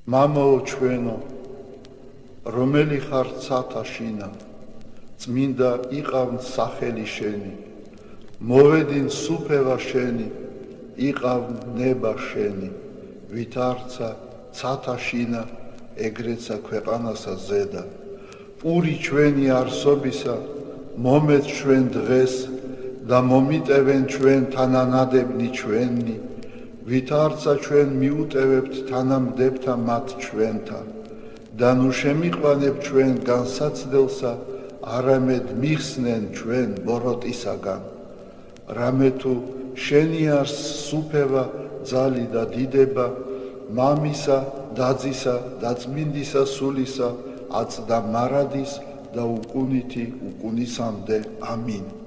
მამაო ჩვენო, რომელი ხარ ცათა შინა, წმინდა იყავნ სახელი შენი, მოვედინ სუფევა შენი, იყავნ ნება შენი, ვითარცა ცათა შინა, ეგრეცა ქვეყანასა ზედა. პური ჩვენი არსობისა, მომეც ჩვენ დღეს და მომიტევენ ჩვენ თანანადებნი ჩვენი, ვითარცა ჩვენ მიუტევებთ თანამდებთა მათ ჩვენთა და ნუ შემიყვანებ ჩვენ განსაცდელსა, არამედ მიხსნენ ჩვენ ბოროტისაგან. რამე თუ შენი არს სუფევა, ძალი და დიდება, მამისა, დაძისა და წმინდისა სულისა, აწ და მარადის და უკუნითი უკუნისამდე. ამინ.